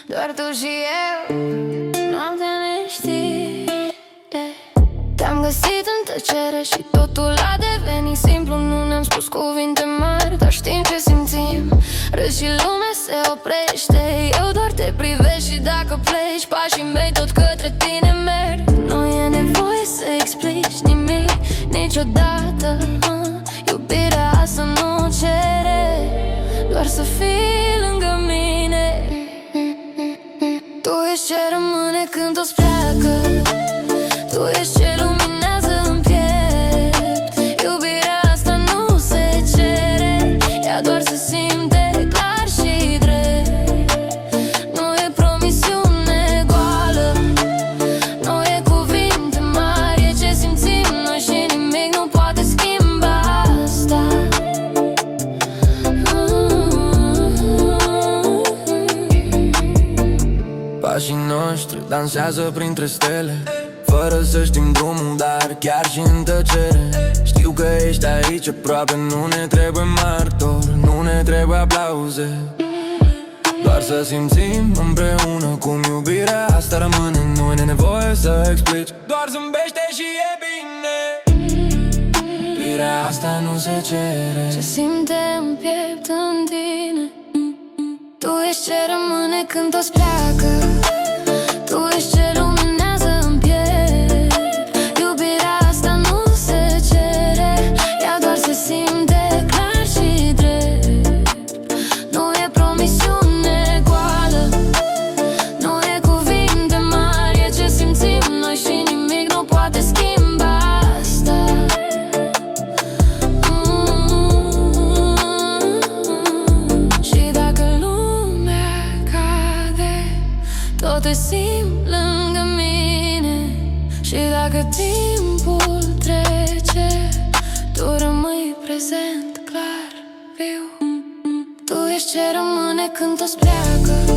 Doar tu și eu, noaptea neștire. Te-am găsit în tăcere și totul a devenit simplu. Nu ne-am spus cuvinte mari, dar știm ce simțim. Râzi și lumea se oprește, eu doar te privesc și dacă pleci, pașii mei tot către tine merg. Nu e nevoie să explici nimic niciodată. Iubirea asta nu cere doar să fii lângă mine. Tu ești ce rămâne când toți pleacă, tu ești ce luminează în piept. Iubirea asta nu se cere, ea doar se simte clar și drept. Nu e promisiune goală, nu e cuvinte mari, e ce simțim noi și nimic nu poate schimba asta. Pașii noștri dansează printre stele, fără să știm drumul, dar chiar și în tăcere. Știu că ești aici aproape, nu ne trebuie martori, nu ne trebuie aplauze, doar să simțim împreună cum iubirea asta rămâne. Nu e nevoie să explici, doar zâmbește și e bine. Iubirea asta nu se cere, ce simte în piept în tine. Tu ești ce rămâne când toți pleacă, tu ești ce luminează în piept. Iubirea asta nu se cere, ea doar se simte clar și drept. Nu e promisiune goală, nu e cuvinte mari, e ce simțim noi și nimic nu poate schimba asta. Și dacă lumea cade, tot te simt lângă mine. Și dacă timpul trece, tu rămâi prezent, clar, viu. Tu ești ce rămâne când toți pleacă.